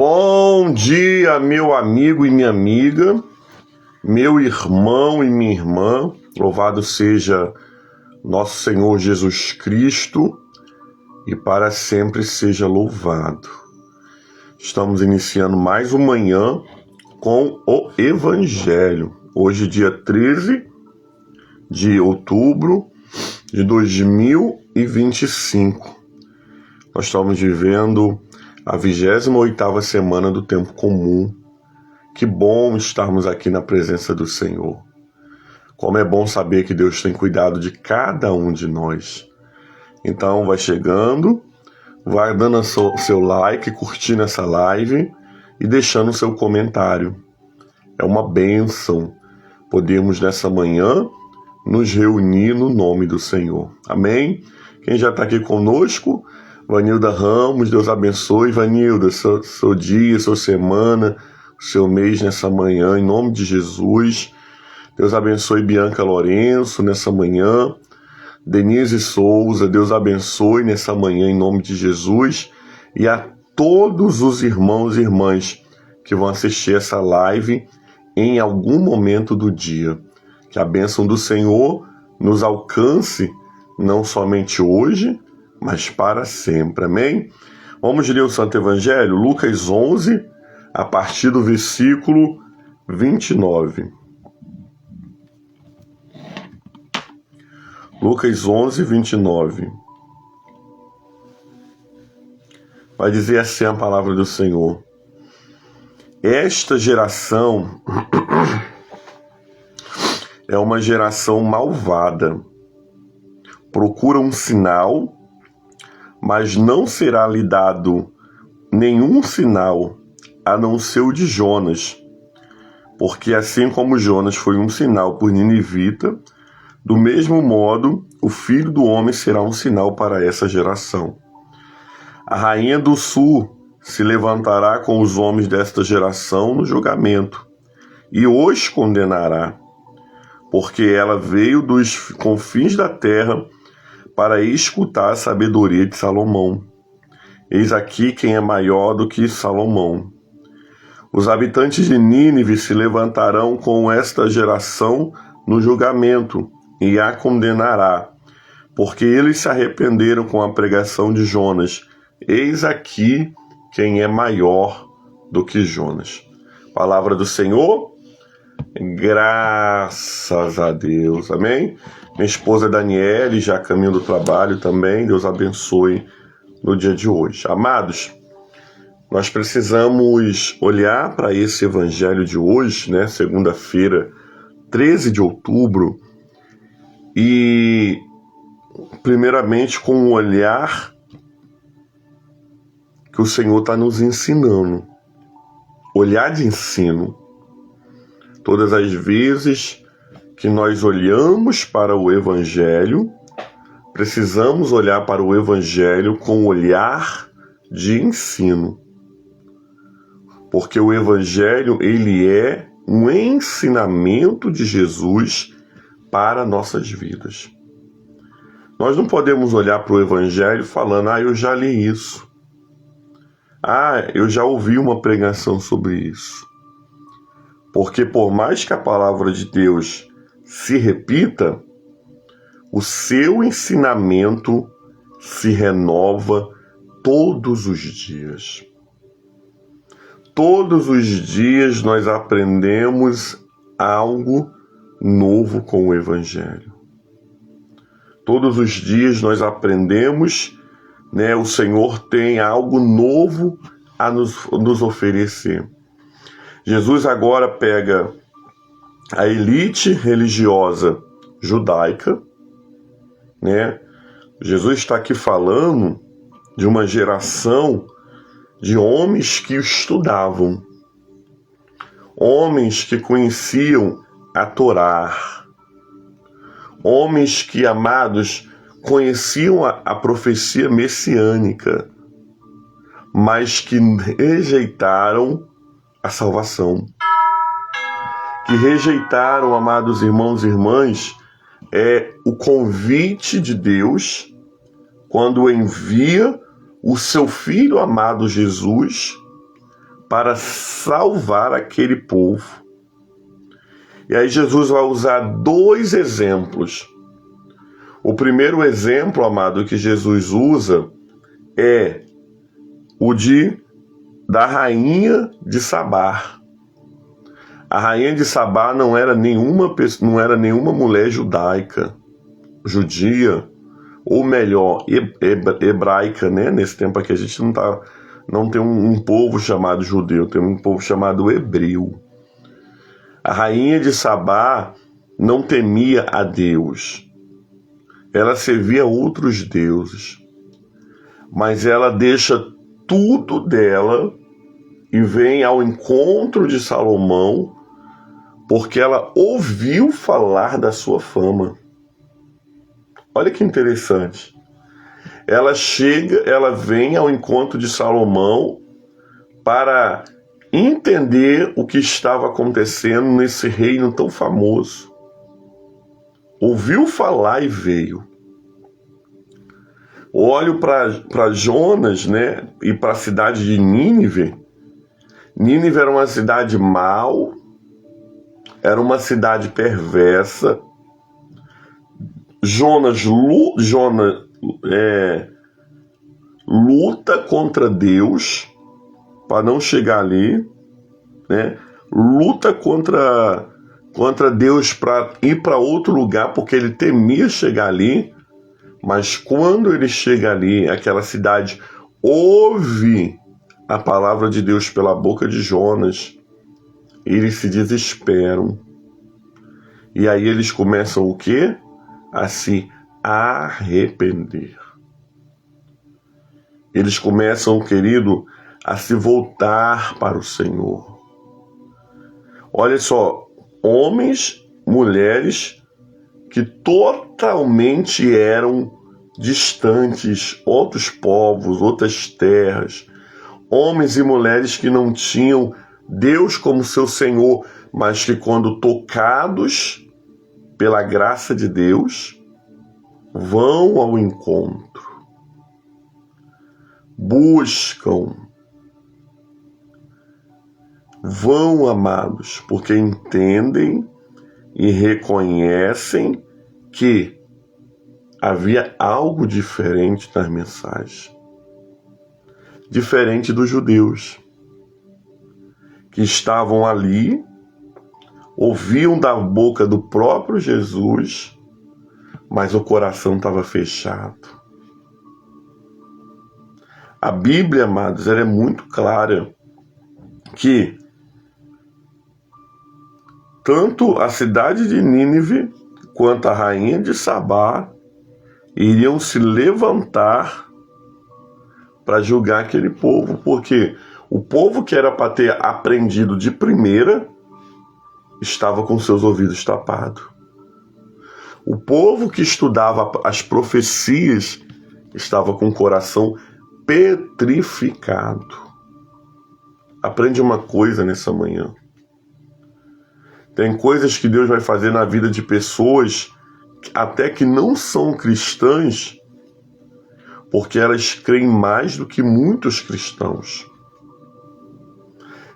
Bom dia, meu amigo e minha amiga, meu irmão e minha irmã, louvado seja nosso Senhor Jesus Cristo e para sempre seja louvado. Estamos iniciando mais uma manhã com o Evangelho. Hoje, dia 13 de outubro de 2025. Nós estamos vivendo a 28ª semana do tempo comum. Que bom estarmos aqui na presença do Senhor. Como é bom saber que Deus tem cuidado de cada um de nós. Então, vai chegando, vai dando seu like, curtindo essa live e deixando o seu comentário. É uma bênção podermos nessa manhã nos reunir no nome do Senhor. Amém? Quem já está aqui conosco, Vanilda Ramos, Deus abençoe. Vanilda, seu dia, sua semana, seu mês nessa manhã, em nome de Jesus. Deus abençoe Bianca Lourenço nessa manhã. Denise Souza, Deus abençoe nessa manhã, em nome de Jesus. E a todos os irmãos e irmãs que vão assistir essa live em algum momento do dia. Que a bênção do Senhor nos alcance, não somente hoje, mas para sempre. Amém? Vamos ler o Santo Evangelho, Lucas 11, a partir do versículo 29. Lucas 11, 29. Vai dizer assim a palavra do Senhor. Esta geração é uma geração malvada. Procura um sinal, mas não será lhe dado nenhum sinal, a não ser o de Jonas. Porque assim como Jonas foi um sinal por Ninivita, do mesmo modo, o Filho do Homem será um sinal para essa geração. A rainha do sul se levantará com os homens desta geração no julgamento, e os condenará, porque ela veio dos confins da terra para escutar a sabedoria de Salomão. Eis aqui quem é maior do que Salomão. Os habitantes de Nínive se levantarão com esta geração no julgamento e a condenará, porque eles se arrependeram com a pregação de Jonas. Eis aqui quem é maior do que Jonas. Palavra do Senhor, graças a Deus, amém? Minha esposa Daniele, já a caminho do trabalho também, Deus abençoe no dia de hoje. Amados, nós precisamos olhar para esse evangelho de hoje, né? Segunda-feira, 13 de outubro, e primeiramente com um olhar que o Senhor está nos ensinando. Olhar de ensino. Todas as vezes que nós olhamos para o Evangelho, precisamos olhar para o Evangelho com olhar de ensino. Porque o Evangelho, ele é um ensinamento de Jesus para nossas vidas. Nós não podemos olhar para o Evangelho falando, eu já li isso. Eu já ouvi uma pregação sobre isso. Porque por mais que a palavra de Deus se repita, o seu ensinamento se renova todos os dias. Todos os dias nós aprendemos algo novo com o Evangelho. Todos os dias nós aprendemos, o Senhor tem algo novo a nos oferecer. Jesus agora pega a elite religiosa judaica, Jesus está aqui falando de uma geração de homens que estudavam, homens que conheciam a Torá, homens que, amados, conheciam a profecia messiânica, mas que rejeitaram a salvação. Que rejeitaram, amados irmãos e irmãs, o convite de Deus quando envia o seu Filho amado Jesus para salvar aquele povo. E aí Jesus vai usar 2 exemplos. O primeiro exemplo, amado, que Jesus usa é o da rainha de Sabá. A rainha de Sabá não era nenhuma mulher judaica, judia, ou melhor, hebraica, né? Nesse tempo aqui a gente não tem um povo chamado judeu, tem um povo chamado hebreu. A rainha de Sabá não temia a Deus. Ela servia a outros deuses. Mas ela deixa tudo dela e vem ao encontro de Salomão porque ela ouviu falar da sua fama. Olha que interessante. Ela vem ao encontro de Salomão para entender o que estava acontecendo nesse reino tão famoso. Ouviu falar e veio. Olho para Jonas, né, e para a cidade de Nínive. Nínive era uma cidade mau, era uma cidade perversa. Jonas luta contra Deus para não chegar ali, né? Luta contra Deus para ir para outro lugar, porque ele temia chegar ali. Mas quando ele chega ali, aquela cidade ouve a palavra de Deus pela boca de Jonas, eles se desesperam. E aí eles começam o quê? A se arrepender. Eles começam, querido, a se voltar para o Senhor. Olha só, homens, mulheres que totalmente eram distantes, outros povos, outras terras, homens e mulheres que não tinham Deus como seu Senhor, mas que quando tocados pela graça de Deus, vão ao encontro, buscam, vão, amados, porque entendem e reconhecem que havia algo diferente nas mensagens. Diferente dos judeus, que estavam ali, ouviam da boca do próprio Jesus, mas o coração estava fechado. A Bíblia, amados, ela é muito clara que tanto a cidade de Nínive quanto a rainha de Sabá iriam se levantar para julgar aquele povo, porque o povo que era para ter aprendido de primeira estava com seus ouvidos tapados. O povo que estudava as profecias estava com o coração petrificado. Aprende uma coisa nessa manhã. Tem coisas que Deus vai fazer na vida de pessoas até que não são cristãs, porque elas creem mais do que muitos cristãos.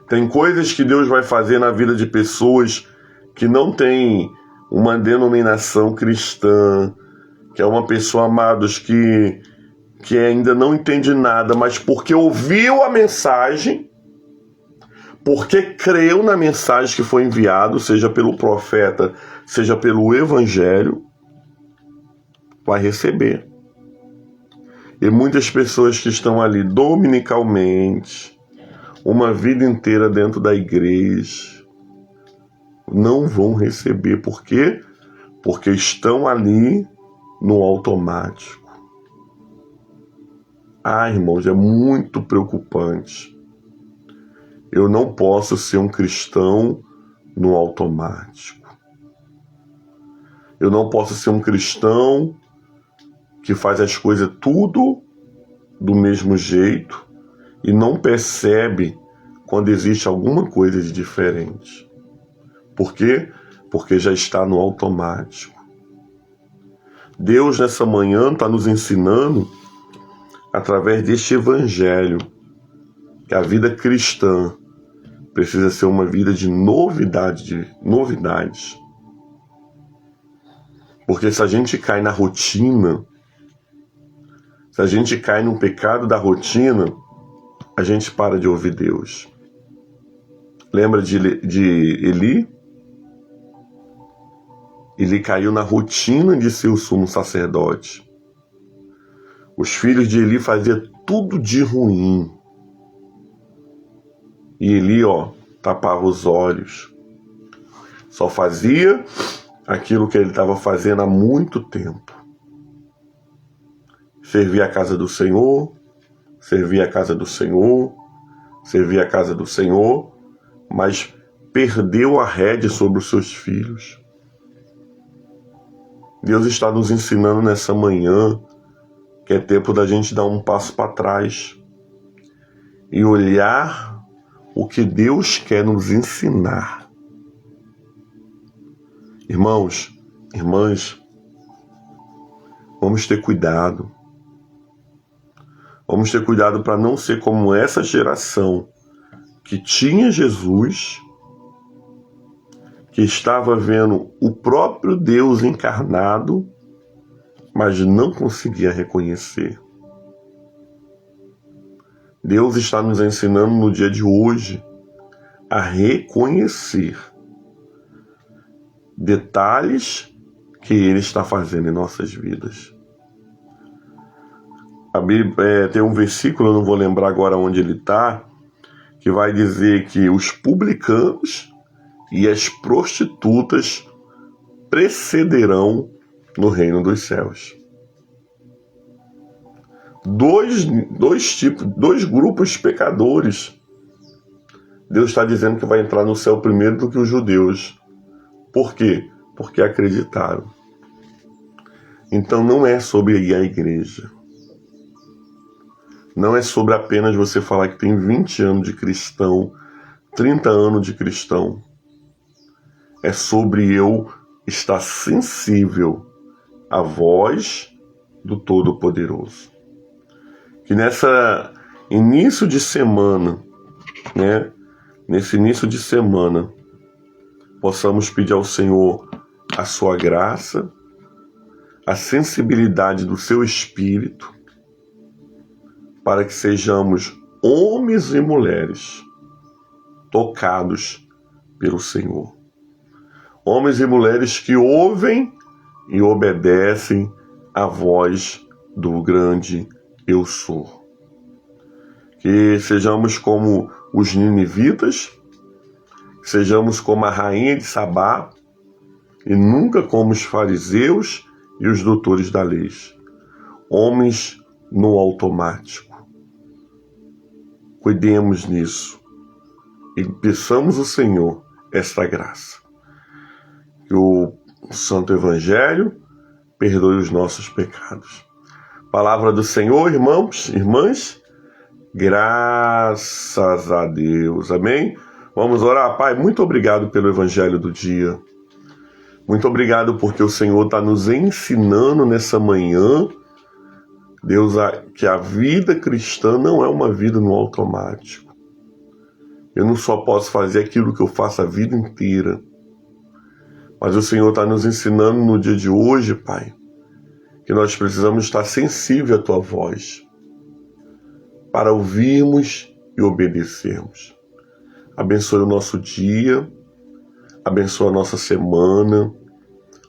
Tem coisas que Deus vai fazer na vida de pessoas que não têm uma denominação cristã, que é uma pessoa, amados, que ainda não entende nada, mas porque ouviu a mensagem, porque creu na mensagem que foi enviado, seja pelo profeta, seja pelo evangelho, vai receber. E muitas pessoas que estão ali dominicalmente, uma vida inteira dentro da igreja, não vão receber. Por quê? Porque estão ali no automático. Irmãos, é muito preocupante. Eu não posso ser um cristão no automático. Eu não posso ser um cristão que faz as coisas tudo do mesmo jeito e não percebe quando existe alguma coisa de diferente. Por quê? Porque já está no automático. Deus, nessa manhã, está nos ensinando, através deste evangelho, que a vida cristã precisa ser uma vida de novidades. Porque se a gente cai na rotina, se a gente cai no pecado da rotina, a gente para de ouvir Deus. Lembra de Eli? Ele caiu na rotina de ser o sumo sacerdote. Os filhos de Eli faziam tudo de ruim. E Eli, tapava os olhos. Só fazia aquilo que ele estava fazendo há muito tempo. Servia a casa do Senhor, servia a casa do Senhor, servia a casa do Senhor, mas perdeu a rédea sobre os seus filhos. Deus está nos ensinando nessa manhã que é tempo da gente dar um passo para trás e olhar o que Deus quer nos ensinar. Irmãos, irmãs, vamos ter cuidado. Vamos ter cuidado para não ser como essa geração que tinha Jesus, que estava vendo o próprio Deus encarnado, mas não conseguia reconhecer. Deus está nos ensinando no dia de hoje a reconhecer detalhes que Ele está fazendo em nossas vidas. A Bíblia tem um versículo, eu não vou lembrar agora onde ele está, que vai dizer que os publicanos e as prostitutas precederão no reino dos céus. Dois grupos de pecadores. Deus está dizendo que vai entrar no céu primeiro do que os judeus. Por quê? Porque acreditaram. Então não é sobre ir à igreja. Não é sobre apenas você falar que tem 20 anos de cristão, 30 anos de cristão. É sobre eu estar sensível à voz do Todo-Poderoso. Que nessa início de semana, nesse início de semana, possamos pedir ao Senhor a sua graça, a sensibilidade do seu Espírito, para que sejamos homens e mulheres tocados pelo Senhor. Homens e mulheres que ouvem e obedecem à voz do grande Eu Sou. Que sejamos como os ninivitas, que sejamos como a rainha de Sabá, e nunca como os fariseus e os doutores da lei. Homens no automático. Cuidemos nisso e peçamos ao Senhor esta graça. Que o Santo Evangelho perdoe os nossos pecados. Palavra do Senhor, irmãos, irmãs, graças a Deus, amém? Vamos orar. Pai, muito obrigado pelo Evangelho do dia. Muito obrigado porque o Senhor está nos ensinando nessa manhã, Deus, que a vida cristã não é uma vida no automático. Eu não só posso fazer aquilo que eu faço a vida inteira, mas o Senhor está nos ensinando no dia de hoje, Pai, que nós precisamos estar sensível à Tua voz, para ouvirmos e obedecermos. Abençoe o nosso dia, abençoe a nossa semana,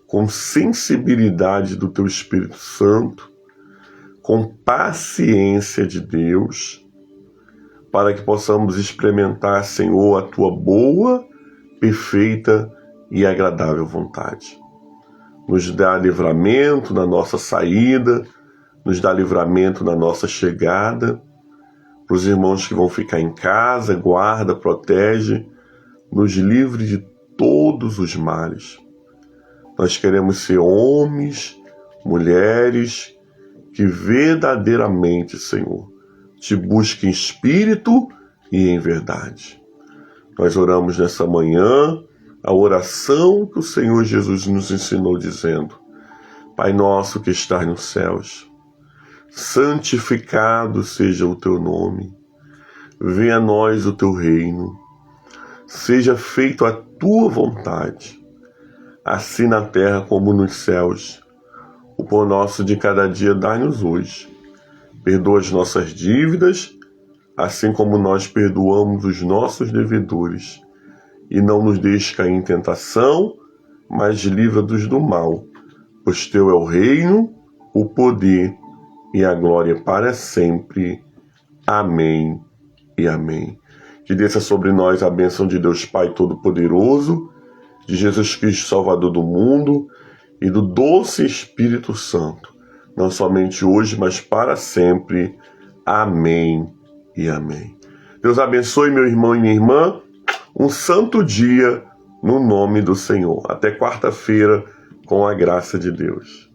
com sensibilidade do Teu Espírito Santo, com paciência de Deus, para que possamos experimentar, Senhor, a Tua boa, perfeita e agradável vontade. Nos dá livramento na nossa saída, nos dá livramento na nossa chegada. Para os irmãos que vão ficar em casa, guarda, protege, nos livre de todos os males. Nós queremos ser homens, mulheres, que verdadeiramente, Senhor, te busquem em espírito e em verdade. Nós oramos nessa manhã a oração que o Senhor Jesus nos ensinou, dizendo: Pai nosso que estás nos céus, santificado seja o teu nome. Venha a nós o teu reino. seja feito a tua vontade, assim na terra como nos céus. O pão nosso de cada dia dai-nos hoje. Perdoa as nossas dívidas, assim como nós perdoamos os nossos devedores. E não nos deixes cair em tentação, mas livra-nos do mal. Pois teu é o reino, o poder e a glória para sempre. Amém e amém. Que desça sobre nós a bênção de Deus Pai Todo-Poderoso, de Jesus Cristo, Salvador do mundo, e do doce Espírito Santo, não somente hoje, mas para sempre. Amém e amém. Deus abençoe meu irmão e minha irmã. Um santo dia no nome do Senhor. Até quarta-feira, com a graça de Deus.